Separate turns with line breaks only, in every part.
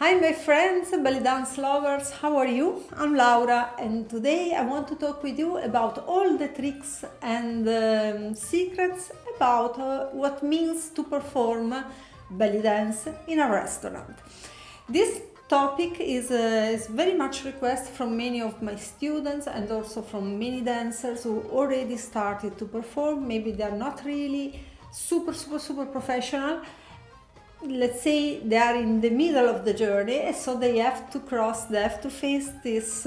Hi my friends, belly dance lovers, how are you? I'm Laura and today I want to talk with you about all the tricks and secrets about what means to perform belly dance in a restaurant. This topic is very much request from many of my students and also from many dancers who already started to perform. Maybe they are not really super professional. Let's say they are in the middle of the journey, so they have to face this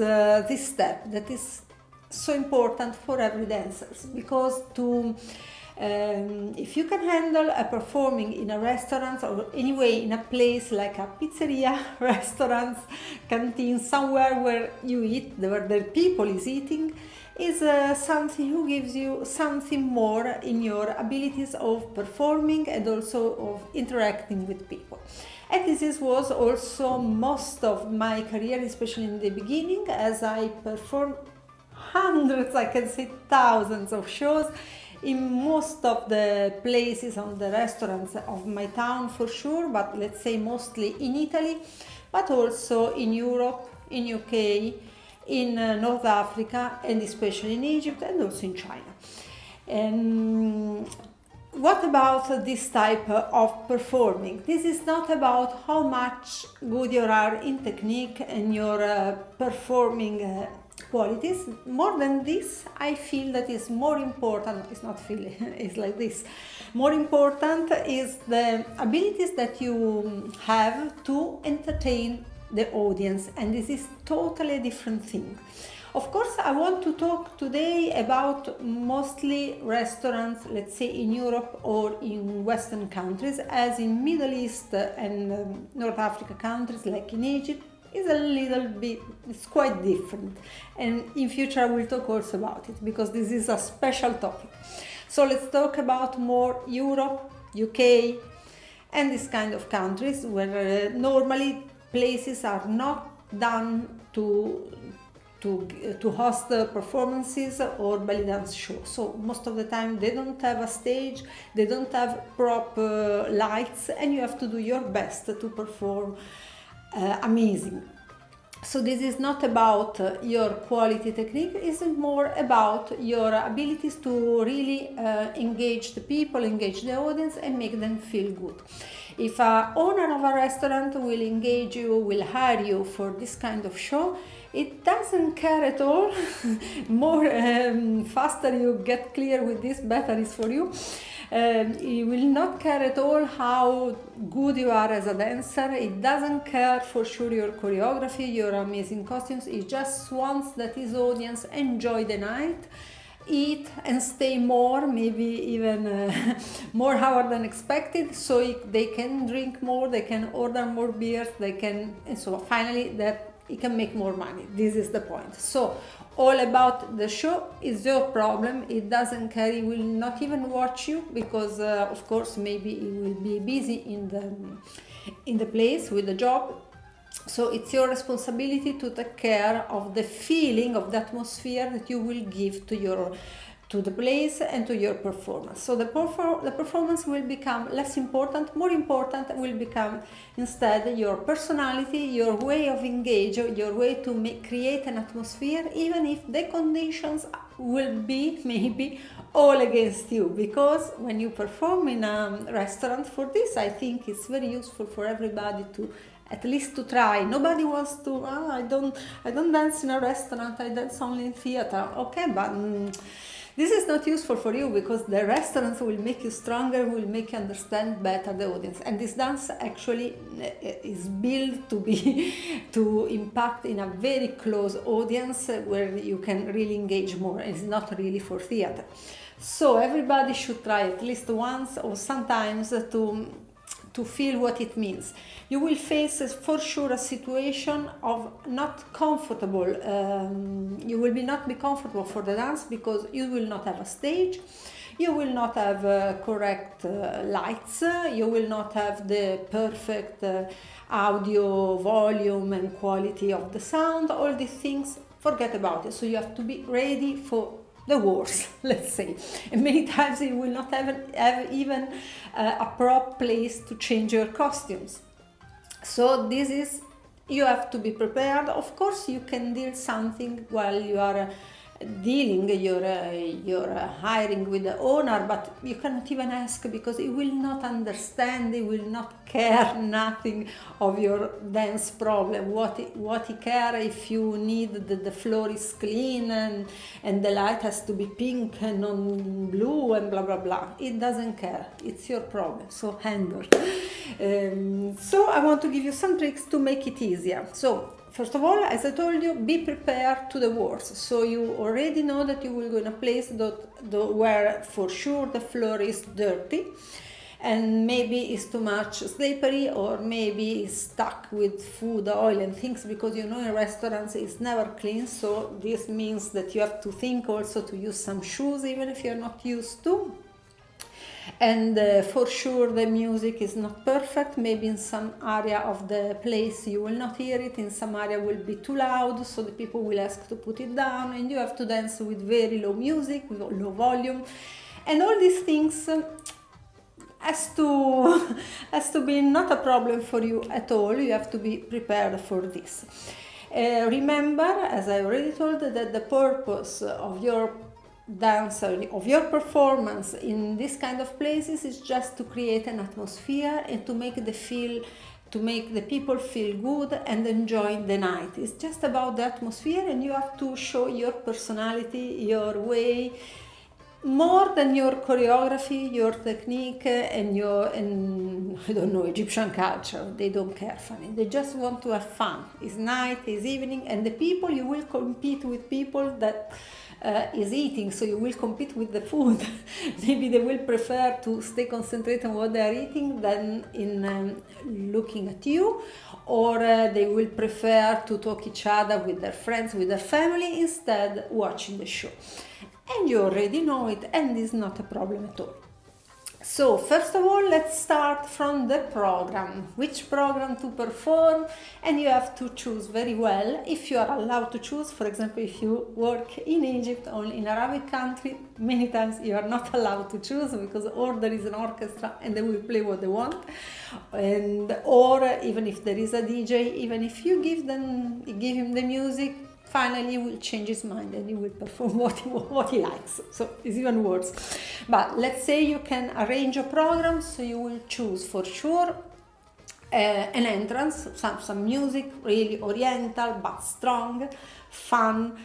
step that is so important for every dancers, because if you can handle a performing in a restaurant or anyway in a place like a pizzeria, restaurants, canteen, somewhere where you eat, where the people is eating, is something who gives you something more in your abilities of performing and also of interacting with people. And was also most of my career, especially in the beginning, as I performed hundreds, I can say thousands of shows in most of the places on the restaurants of my town for sure, but let's say mostly in Italy, but also in Europe, in UK, in North Africa, and especially in Egypt and also in China. And what about this type of performing? This is not about how much good you are in technique and your performing qualities. More than this, I feel that is more important. It's not feel, it's like this. More important is the abilities that you have to entertain the audience, and this is totally a different thing. Of course, I want to talk today about mostly restaurants, let's say in Europe or in Western countries, as in Middle East and North Africa countries like in Egypt is a little bit, it's quite different. And in future I will talk also about it because this is a special topic. So let's talk about more Europe, UK, and this kind of countries where normally places are not done to host performances or belly dance shows. So most of the time they don't have a stage, they don't have proper lights, and you have to do your best to perform amazing. So this is not about your quality technique, it's more about your abilities to really engage the people, engage the audience and make them feel good. If a owner of a restaurant will engage you, will hire you for this kind of show, it doesn't care at all. More faster you get clear with this, better is for you. He will not care at all how good you are as a dancer. It doesn't care for sure your choreography, your amazing costumes. He just wants that his audience enjoy the night, eat and stay more, maybe even more hour than expected, so they can drink more, they can order more beers, they can, and so finally that he can make more money. This is the point. So all about the show is your problem. It doesn't care. He will not even watch you because of course maybe he will be busy in the place with the job. So it's your responsibility to take care of the feeling, of the atmosphere that you will give to the place and to your performance. So the performance will become less important. More important will become instead your personality, your way of engaging, your way to create an atmosphere, even if the conditions will be maybe all against you. Because when you perform in a restaurant, for this I think it's very useful for everybody to at least to try. Nobody wants to, I don't dance in a restaurant, I dance only in theater. Okay, but this is not useful for you because the restaurants will make you stronger, will make you understand better the audience. And this dance actually is built to be to impact in a very close audience where you can really engage more. It's not really for theater. So everybody should try at least once or sometimes to feel what it means. You will face for sure a situation of not comfortable. You will not be comfortable for the dance because you will not have a stage, you will not have correct lights, you will not have the perfect audio volume and quality of the sound. All these things, forget about it. So you have to be ready for the worst, let's say. And many times you will not have even a proper place to change your costumes. So this is, you have to be prepared. Of course, you can deal something while you are dealing, you're hiring with the owner, but you cannot even ask because he will not understand, he will not care nothing of your dance problem. What he care if you need the floor is clean and the light has to be pink and not blue and blah blah blah. It doesn't care. It's your problem. So handle. So I want to give you some tricks to make it easier. So first of all, as I told you, be prepared to the worst. So you already know that you will go in a place where for sure the floor is dirty and maybe it's too much slippery, or maybe it's stuck with food, oil and things, because you know in restaurants it's never clean. So this means that you have to think also to use some shoes even if you're not used to. And for sure the music is not perfect. Maybe in some area of the place you will not hear it, in some area will be too loud, so the people will ask to put it down, and you have to dance with very low music, with low volume, and all these things has to be not a problem for you at all. You have to be prepared for this. Remember, as I already told, that the purpose of your dance, of your performance in this kind of places is just to create an atmosphere and to make the people feel good and enjoy the night. It's just about the atmosphere, and you have to show your personality, your way, more than your choreography, your technique, and I don't know, Egyptian culture. They don't care funny. They just want to have fun. It's night, it's evening, and the people, you will compete with people that is eating, so you will compete with the food. Maybe they will prefer to stay concentrated on what they are eating than in looking at you, or they will prefer to talk each other with their friends, with their family, instead watching the show. And you already know it, and it's not a problem at all. So first of all, let's start from the program. Which program to perform? And you have to choose very well, if you are allowed to choose. For example, if you work in Egypt or in Arabic country, many times you are not allowed to choose, because or there is an orchestra and they will play what they want, or even if there is a DJ, even if you give him the music, finally he will change his mind and he will perform what he likes. So it's even worse. But let's say you can arrange a program, so you will choose for sure an entrance, some music, really oriental but strong, fun,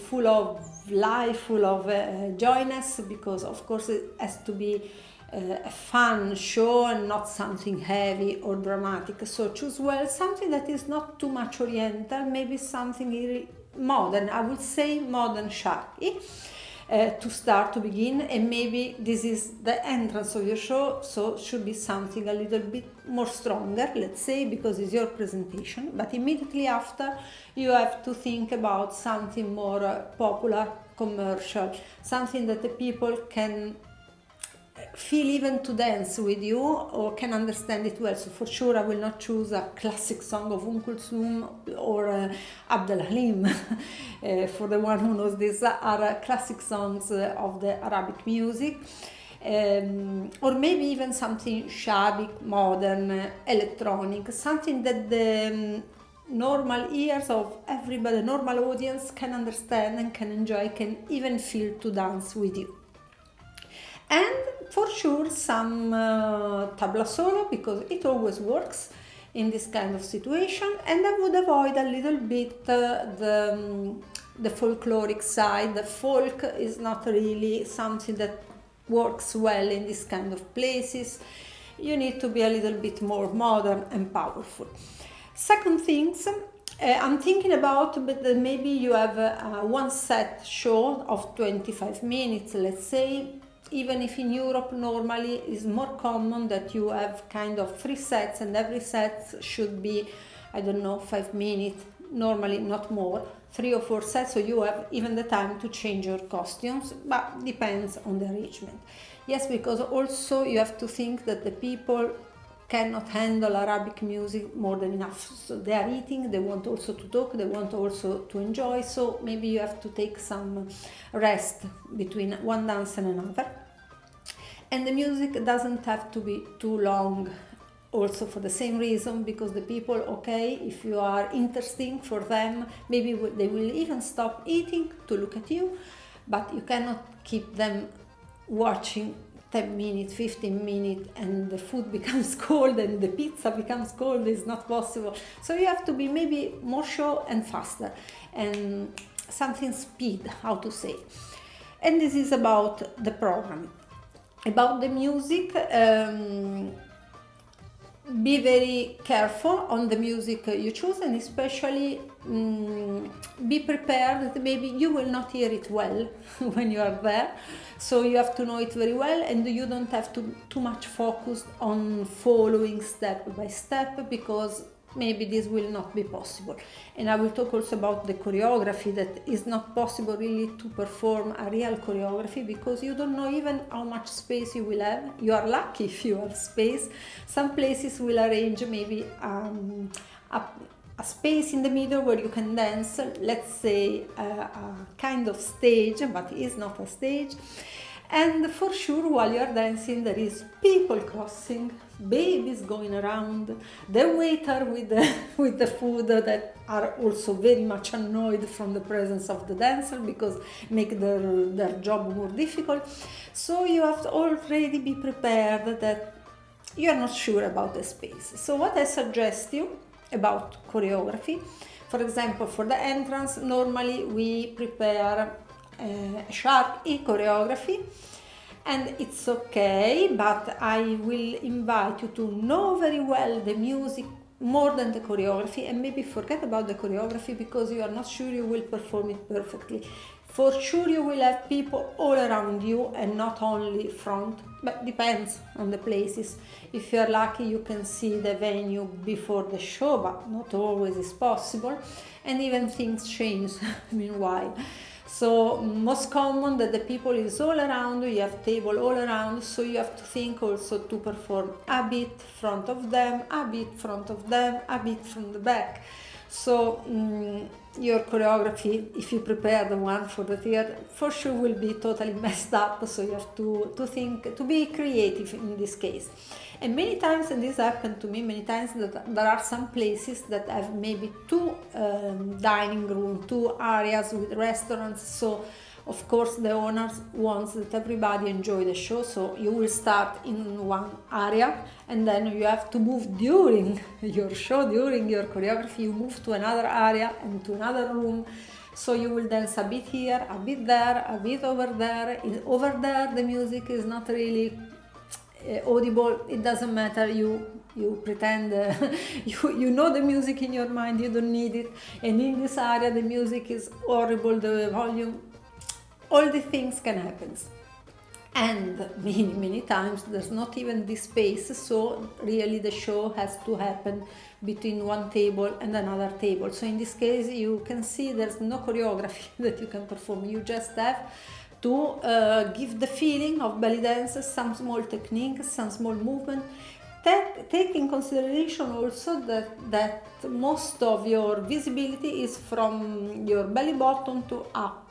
full of life, full of joyness, because of course it has to be a fun show and not something heavy or dramatic. So choose well something that is not too much oriental, maybe something really modern, I would say modern sharqi, to begin, and maybe this is the entrance of your show, so should be something a little bit more stronger, let's say, because it's your presentation. But immediately after, you have to think about something more popular, commercial, something that the people can feel even to dance with you or can understand it well. So for sure I will not choose a classic song of Kulthum or Abdel Halim. For the one who knows, these are classic songs of the Arabic music. Or maybe even something shabby, modern, electronic, something that the normal ears of everybody, normal audience can understand and can enjoy, can even feel to dance with you. And for sure some tabla solo, because it always works in this kind of situation. And I would avoid a little bit the folkloric side. The folk is not really something that works well in this kind of places. You need to be a little bit more modern and powerful. Second things, I'm thinking about, but maybe you have a one set show of 25 minutes, let's say. Even if in Europe normally it's more common that you have kind of 3 sets, and every set should be, 5 minutes, normally not more, 3 or 4 sets, so you have even the time to change your costumes, but depends on the arrangement. Yes, because also you have to think that the people cannot handle Arabic music more than enough. So they are eating, they want also to talk, they want also to enjoy, so maybe you have to take some rest between one dance and another. And the music doesn't have to be too long. also for the same reason, because the people, okay, if you are interesting for them, maybe they will even stop eating to look at you, but you cannot keep them watching 10 minutes, 15 minutes, and the food becomes cold and the pizza becomes cold. It's not possible. So you have to be maybe more show and faster, and something speed, how to say. And this is about the program. About the music, be very careful on the music you choose, and especially be prepared that maybe you will not hear it well when you are there. So you have to know it very well, and you don't have to too much focus on following step by step, because maybe this will not be possible. And I will talk also about the choreography, that is not possible really to perform a real choreography, because you don't know even how much space you will have. You are lucky if you have space. Some places will arrange maybe a space in the middle where you can dance, let's say a kind of stage, but it is not a stage. And for sure, while you are dancing, there is people crossing, babies going around, the waiter with the food that are also very much annoyed from the presence of the dancer, because make their job more difficult. So you have to already be prepared that you are not sure about the space. So what I suggest you about choreography, for example, for the entrance, normally we prepare a sharp E choreography, and it's okay, but I will invite you to know very well the music more than the choreography, and maybe forget about the choreography because you are not sure you will perform it perfectly. For sure you will have people all around you and not only front, but depends on the places. If you are lucky, you can see the venue before the show, but not always is possible, and even things change meanwhile. So most common that the people is all around you have table all around, so you have to think also to perform a bit front of them, a bit front of them, a bit from the back. So your choreography, if you prepare the one for the theater, for sure will be totally messed up, so you have to think, to be creative in this case. And many times, and this happened to me many times, that there are some places that have maybe two dining room, two areas with restaurants. So of course the owners wants that everybody enjoy the show, so you will start in one area and then you have to move during your show, during your choreography, you move to another area and to another room. So you will dance a bit here, a bit there, a bit over there. Over there the music is not really audible. It doesn't matter, you pretend you know the music in your mind, you don't need it. And in this area the music is horrible, the volume, all the things can happen. And many times there's not even this space, so really the show has to happen between one table and another table. So in this case you can see there's no choreography that you can perform, you just have to give the feeling of belly dance, some small techniques, some small movement. Take in consideration also that most of your visibility is from your belly button to up,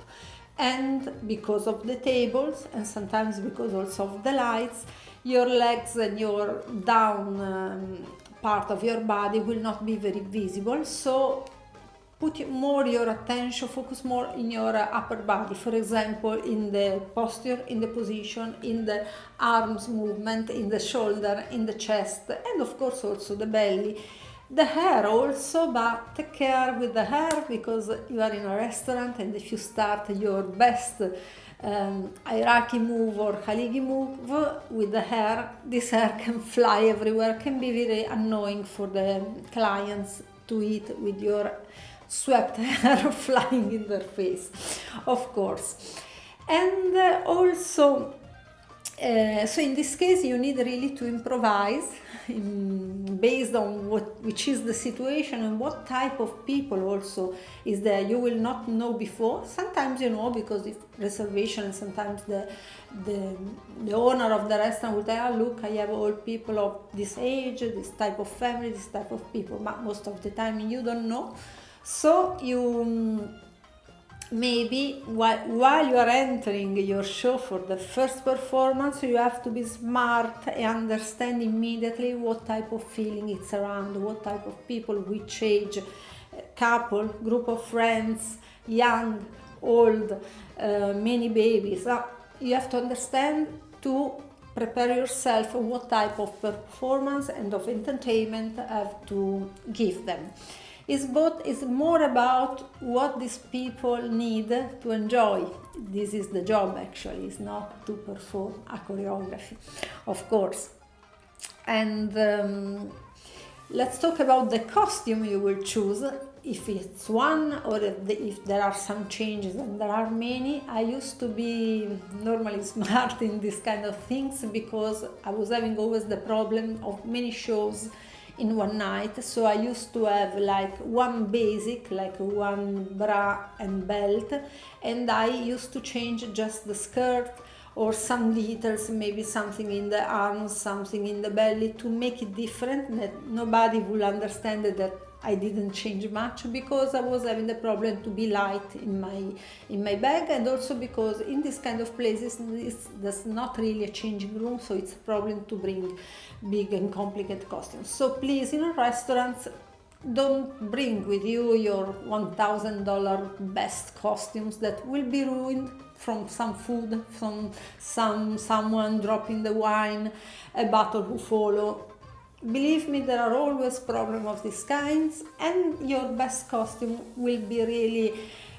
and because of the tables and sometimes because also of the lights, your legs and your down part of your body will not be very visible. So put more your attention, focus more in your upper body, for example in the posture, in the position, in the arms movement, in the shoulder, in the chest, and of course also the belly, the hair also. But take care with the hair, because you are in a restaurant, and if you start your best hierarchy move or haligi move with the hair, this hair can fly everywhere, can be very annoying for the clients to eat with your swept hair flying in their face, of course. And also so in this case you need really to improvise based on which is the situation and what type of people also is there. You will not know before, sometimes you know because it's reservation, and sometimes the owner of the restaurant will tell, look, I have all people of this age, this type of family, this type of people, but most of the time you don't know. So you maybe while you are entering your show for the first performance, you have to be smart and understand immediately what type of feeling it's around, what type of people, which age, couple, group of friends, young, old, many babies. You have to understand to prepare yourself what type of performance and of entertainment have to give them. It's more about what these people need to enjoy. This is the job actually, it's not to perform a choreography, of course. And let's talk about the costume you will choose, if it's one or if there are some changes, and there are many. I used to be normally smart in this kind of things because I was having always the problem of many shows in one night. So I used to have like one basic, like one bra and belt, and I used to change just the skirt or some details, maybe something in the arms, something in the belly, to make it different, that nobody will understand that I didn't change much, because I was having the problem to be light in my bag, and also because in this kind of places there's not really a changing room, so it's a problem to bring big and complicated costumes. So please, in restaurants, don't bring with you your $1,000 best costumes that will be ruined from some food, from someone dropping the wine, a bottle who follow. Believe me, there are always problems of these kinds, and your best costume will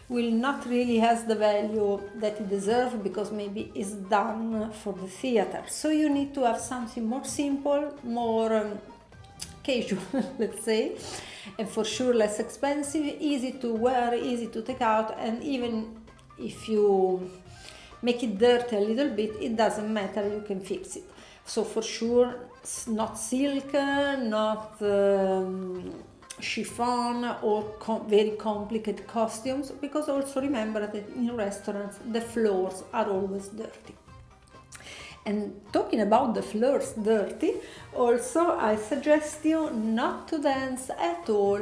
not really has the value that it deserves, because maybe it's done for the theater. So you need to have something more simple, more casual, let's say, and for sure less expensive, easy to wear, easy to take out, and even if you make it dirty a little bit, it doesn't matter, you can fix it. So for sure, not silk, not chiffon or very complicated costumes, because also remember that in restaurants the floors are always dirty. And talking about the floors dirty, also I suggest you not to dance at all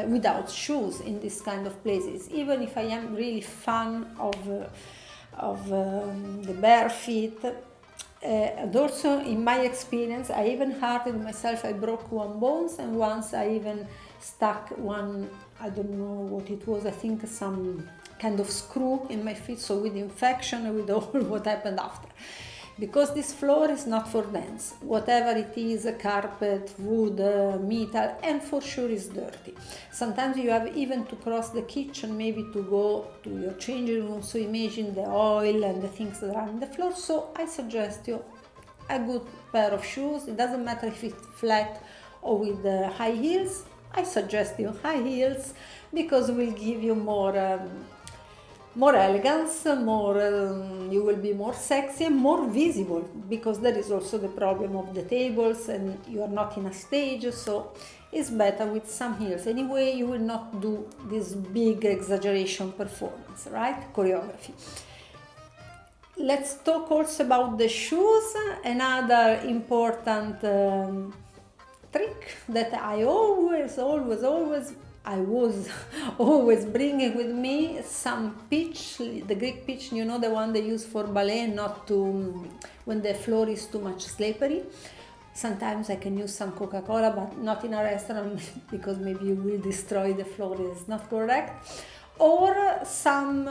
without shoes in this kind of places, even if I am really fan of the bare feet. And also in my experience, I even hurted myself. I broke one bones, and once I even stuck one, I don't know what it was, I think some kind of screw in my feet, so with infection, with all what happened after. Because this floor is not for dance, whatever it is, carpet, wood, metal, and for sure is dirty. Sometimes you have even to cross the kitchen, maybe to go to your changing room, so imagine the oil and the things that are on the floor. So I suggest you a good pair of shoes. It doesn't matter if it's flat or with high heels. I suggest you high heels, because it will give you more elegance, you will be more sexy and more visible, because there is also the problem of the tables and you are not in a stage, so it's better with some heels. Anyway, you will not do this big exaggeration performance, right? Choreography. Let's talk also about the shoes. Another important trick that I was always bringing with me some pitch, the Greek pitch, you know, the one they use for ballet, not to when the floor is too much slippery. Sometimes I can use some Coca-Cola, but not in a restaurant because maybe you will destroy the floor, it's not correct. Or some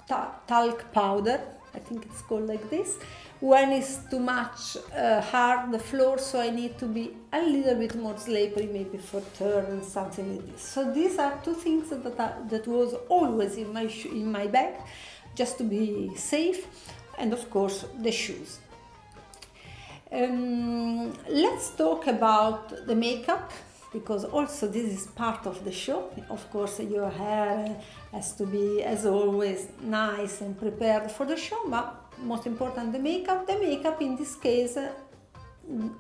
talc powder, I think it's called like this, when it's too much hard the floor, so I need to be a little bit more slippery, maybe for turn and something like this. So these are two things that was always in my bag, just to be safe, and of course the shoes. Let's talk about the makeup, because also this is part of the show. Of course, your hair has to be, as always, nice and prepared for the show, but most important, the makeup. The makeup in this case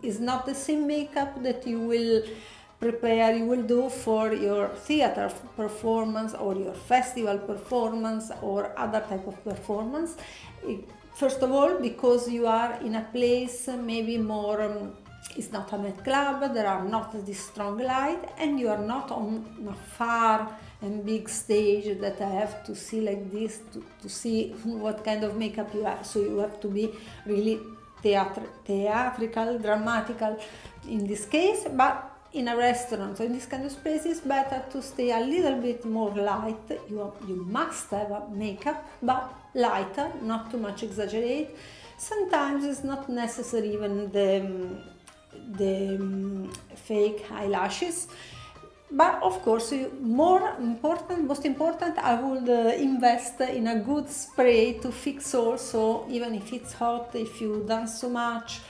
is not the same makeup that you will do for your theater performance or your festival performance or other type of performance. First of all, because you are in a place maybe more It's not a nightclub, there are not this strong light, and you are not on a far and big stage that I have to see like this to see what kind of makeup you have. So you have to be really theatrical, dramatical in this case, but in a restaurant or in this kind of space it's better to stay a little bit more light. You must have a makeup, but lighter, not too much exaggerate. Sometimes it's not necessary even the fake eyelashes. But of course, most important, I would invest in a good spray to fix also, even if it's hot, if you dance so much,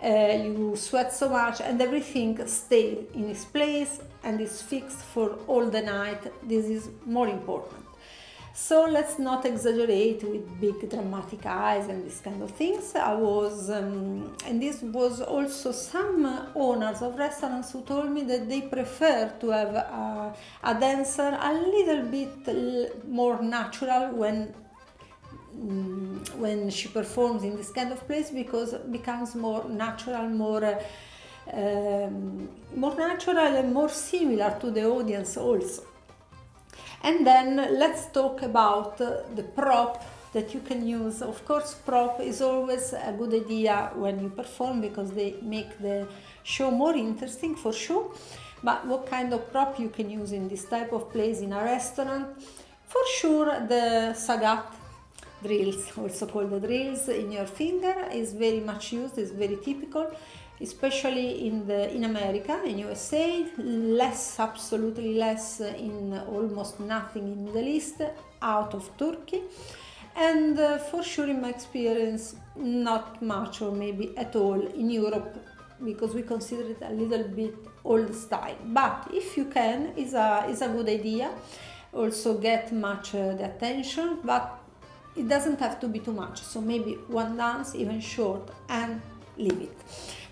you sweat so much, and everything stays in its place and is fixed for all the night. This is more important. So let's not exaggerate with big dramatic eyes and these kind of things. And this was also some owners of restaurants who told me that they prefer to have a dancer a little bit more natural when she performs in this kind of place, because it becomes more natural, more natural and more similar to the audience also. And then let's talk about the prop that you can use. Of course, prop is always a good idea when you perform because they make the show more interesting for sure. But what kind of prop you can use in this type of place in a restaurant? For sure, the Sagat drills, also called the drills in your finger, is very much used, is very typical. Especially in America, in USA, absolutely less, in almost nothing in Middle East, out of Turkey, and for sure in my experience, not much or maybe at all in Europe, because we consider it a little bit old style. But if you can, is a good idea. Also get much the attention, but it doesn't have to be too much. So maybe one dance, even short, and leave it.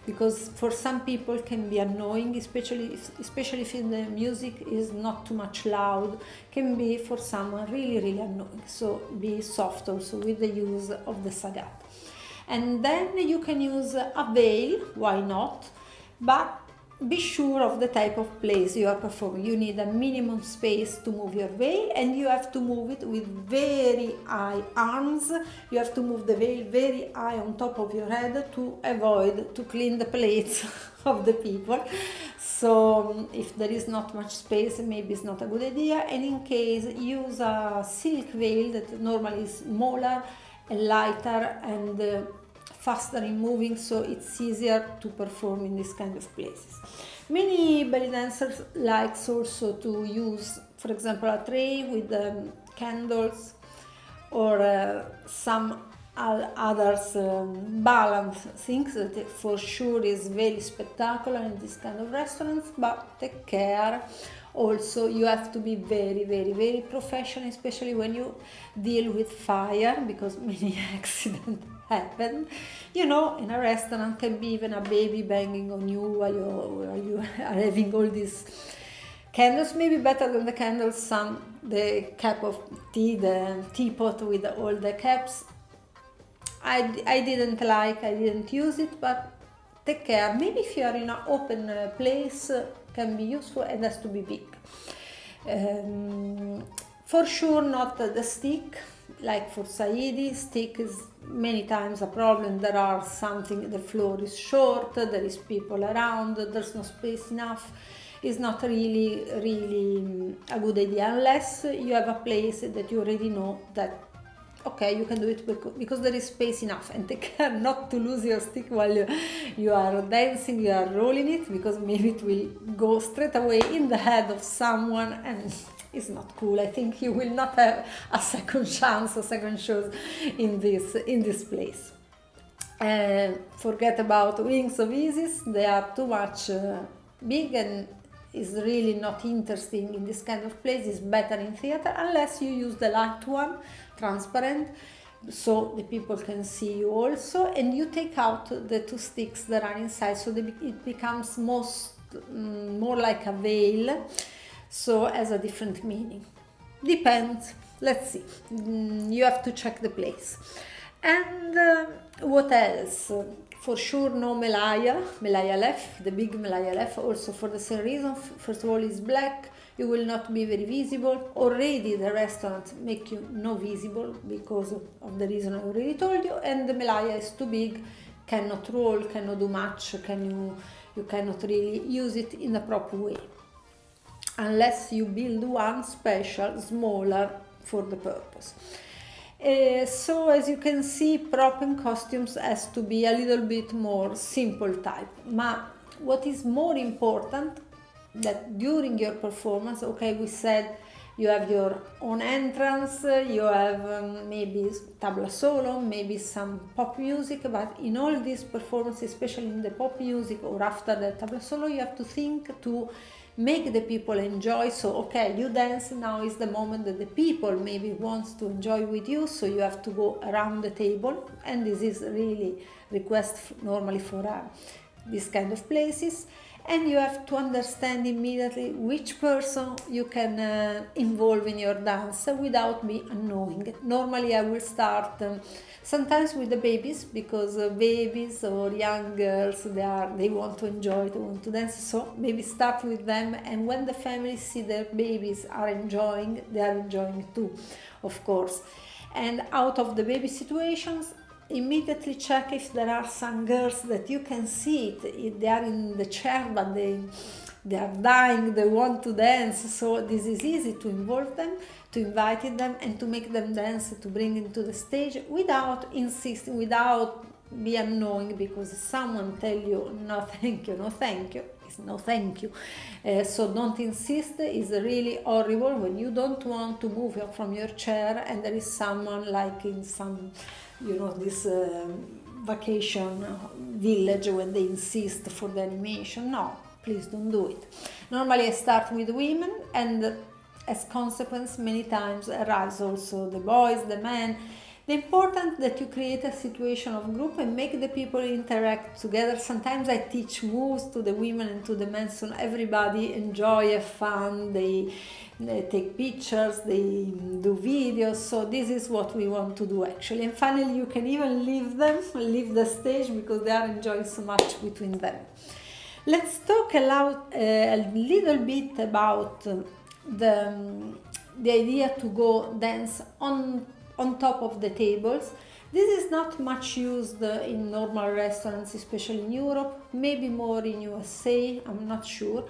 Because for some people can be annoying, especially if the music is not too much loud, can be for someone really, really annoying. So be soft also with the use of the Sagat. And then you can use a veil, why not? But be sure of the type of place you are performing. You need a minimum space to move your veil, and you have to move it with very high arms. You have to move the veil very high on top of your head to avoid to clean the plates of the people. So if there is not much space, maybe it's not a good idea. And in case, use a silk veil that normally is smaller and lighter and faster in moving, so it's easier to perform in this kind of places. Many belly dancers likes also to use, for example, a tray with candles or some others balance things that for sure is very spectacular in this kind of restaurants, but take care. Also, you have to be very, very, very professional, especially when you deal with fire, because many accidents happen. You know, in a restaurant can be even a baby banging on you while you are having all these candles. Maybe better than the candles, the cup of tea, the teapot with all the caps. I didn't use it, but take care. Maybe if you are in an open place, can be useful, and has to be big. For sure not the stick, like for Saidi. Stick is many times a problem. The floor is short, there is people around, there's no space enough. It's not really a good idea unless you have a place that you already know that okay, you can do it because there is space enough. And take care not to lose your stick while you are dancing, you are rolling it, because maybe it will go straight away in the head of someone, and it's not cool. I think you will not have a second chance, a second show in this place. Forget about Wings of Isis. They are too much big and is really not interesting in this kind of place. It's better in theater, unless you use the light one, transparent, so the people can see you also, and you take out the two sticks that are inside, so it becomes more like a veil, so has a different meaning. Depends. Let's see. You have to check the place. And what else? For sure, no Melaya Lef, the big Melaya Lef, also for the same reason. First of all, it's black, you will not be very visible. Already the restaurants make you no visible because of the reason I already told you, and the Melaya is too big, cannot roll, cannot do much, you cannot really use it in a proper way. Unless you build one special, smaller for the purpose. So as you can see, prop and costumes has to be a little bit more simple type. But what is more important, that during your performance, okay, we said you have your own entrance, you have maybe tabla solo, maybe some pop music, but in all these performances, especially in the pop music or after the tabla solo, you have to think to make the people enjoy. So okay, you dance, now is the moment that the people maybe wants to enjoy with you, so you have to go around the table, and this is really request normally for this kind of places. And you have to understand immediately which person you can involve in your dance without being annoying. Normally I will start sometimes with the babies, because babies or young girls, they want to enjoy, they want to dance, so maybe start with them, and when the families see their babies are enjoying, they are enjoying too, of course. And out of the baby situations, immediately check if there are some girls that you can see it, if they are in the chair but they are dying, they want to dance, so this is easy to involve them, to invite them and to make them dance, to bring them to the stage without insisting, without be annoying, because someone tell you no thank you, no thank you, it's no thank you. So don't insist. It's really horrible when you don't want to move from your chair and there is someone like in some, this vacation village when they insist for the animation. No, please don't do it. Normally I start with women, and as consequence many times arrives also the boys, the men. The important that you create a situation of group and make the people interact together. Sometimes I teach moves to the women and to the men, so everybody enjoy, have fun, they take pictures, they do videos, so this is what we want to do actually. And finally you can even leave the stage, because they are enjoying so much between them. Let's talk a little bit about the idea to go dance on top of the tables. This is not much used in normal restaurants, especially in Europe, maybe more in USA, I'm not sure,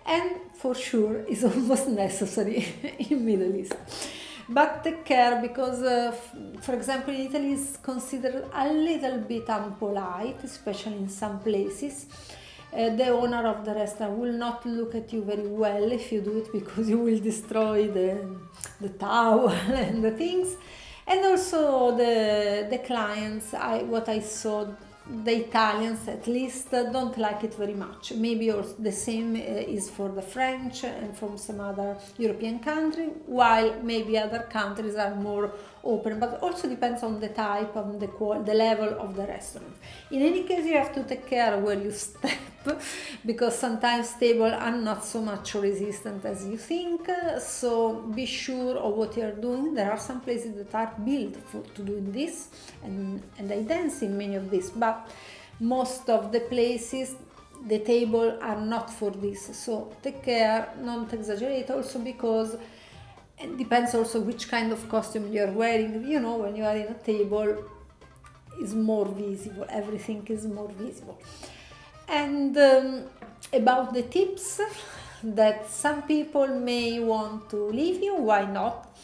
and for sure is almost necessary in Middle East. But take care, because for example in Italy is considered a little bit unpolite, especially in some places. The owner of the restaurant will not look at you very well if you do it, because you will destroy the towel and the things. And also the clients, what I saw, the Italians at least don't like it very much. Maybe also the same is for the French and from some other European country, while maybe other countries are more open, but also depends on the type, on the level of the restaurant. In any case, you have to take care where you step, because sometimes tables are not so much resistant as you think, so be sure of what you're doing. There are some places that are built to doing this, and I dance in many of these, but most of the places the table are not for this, so take care, don't exaggerate, also because it depends also which kind of costume you're wearing. When you are in a table, is more visible, everything is more visible. And about the tips that some people may want to leave you, why not?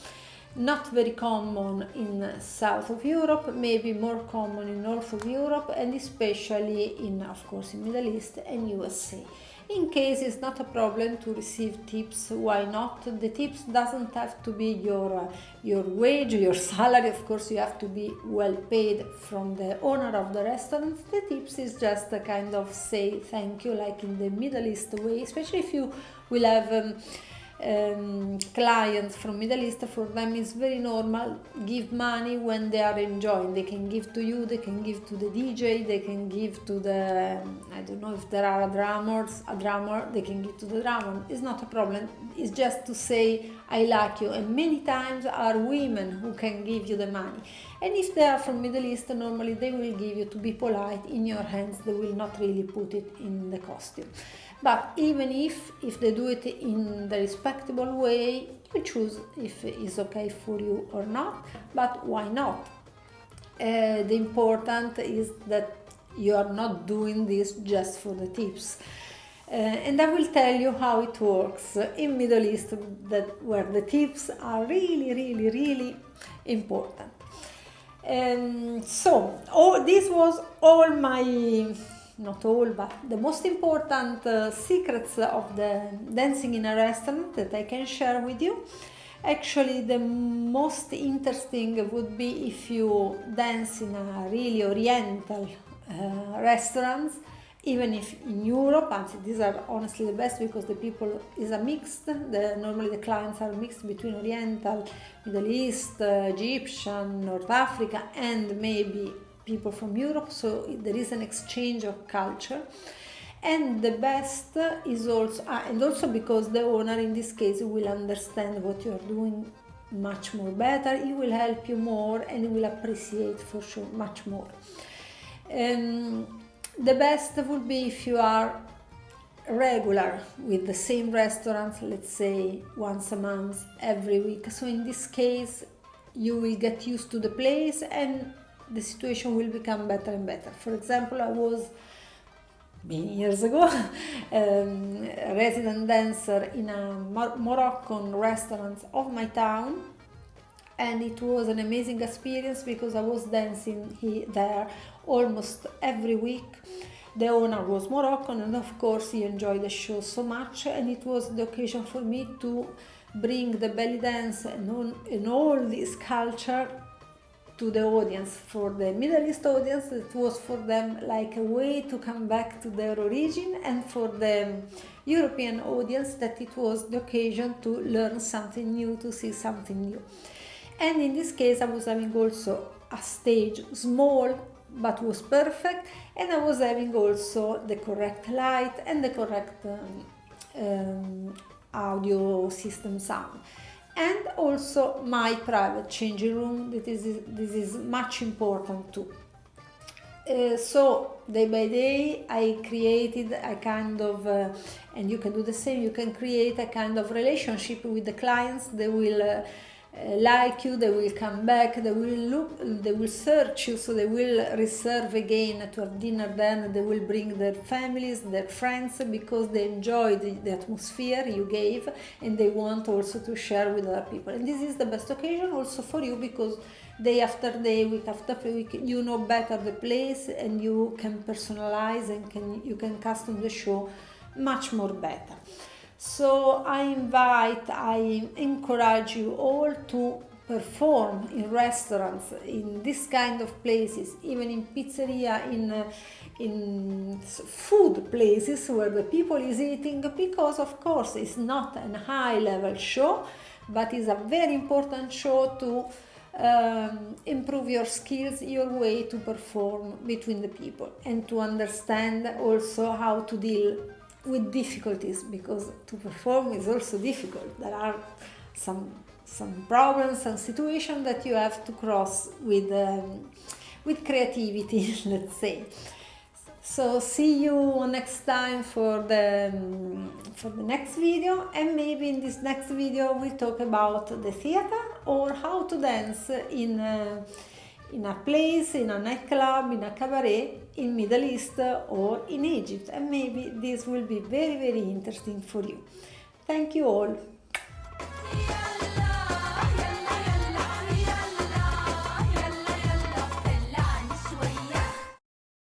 Not very common in south of Europe, maybe more common in north of Europe, and especially of course in Middle East and USA. In case it's not a problem to receive tips, why not? The tips doesn't have to be your wage, your salary. Of course, you have to be well paid from the owner of the restaurant. The tips is just a kind of say thank you, like in the Middle East way, especially if you will have clients from Middle East. For them is very normal, give money when they are enjoying. They can give to you, they can give to the DJ, they can give to the, I don't know if there are a drummer, they can give to the drummer. It's not a problem, it's just to say I like you. And many times are women who can give you the money. And if they are from Middle East, normally they will give you, to be polite, in your hands. They will not really put it in the costume. But even if they do it in the respectable way, you choose if it's okay for you or not, but why not? The important is that you are not doing this just for the tips. And I will tell you how it works in Middle East, where the tips are really, really, really important. So this was all my, not all, but the most important secrets of the dancing in a restaurant that I can share with you. Actually, the most interesting would be if you dance in a really oriental restaurants, even if in Europe, and these are honestly the best because the people is a mixed, normally the clients are mixed between Oriental, Middle East, Egyptian, North Africa, and maybe people from Europe, so there is an exchange of culture. And the best is also, and also because the owner in this case will understand what you are doing much more better, he will help you more and he will appreciate for sure much more. The best would be if you are regular with the same restaurants, let's say once a month, every week. So in this case, you will get used to the place and the situation will become better and better. For example, I was many years ago a resident dancer in a Moroccan restaurant of my town, and it was an amazing experience because I was dancing there almost every week. The owner was Moroccan and of course he enjoyed the show so much, and it was the occasion for me to bring the belly dance and all this culture to the audience. For the Middle East audience, it was for them like a way to come back to their origin, and for the European audience that it was the occasion to learn something new, to see something new. And in this case I was having also a stage, small but was perfect, and I was having also the correct light and the correct audio system sound, and also my private changing room. This is much important too. So day by day I created a kind of, and you can do the same, you can create a kind of relationship with the clients. They will like you, they will come back, they will look, they will search you, so they will reserve again to have dinner. Then they will bring their families, their friends, because they enjoy the atmosphere you gave and they want also to share with other people. And this is the best occasion also for you, because day after day, week after week, you know better the place and you can personalize and you can custom the show much more better. So I encourage you all to perform in restaurants, in this kind of places, even in pizzeria, in food places where the people is eating, because of course it's not a high level show, but it's a very important show to improve your skills, your way to perform between the people, and to understand also how to deal with difficulties, because to perform is also difficult. There are some problems, some situations that you have to cross with creativity, let's say. So see you next time for the next video, and maybe in this next video we'll talk about the theater or how to dance in a place, in a nightclub, in a cabaret in Middle East or in Egypt, and maybe this will be very, very interesting for you. Thank you all.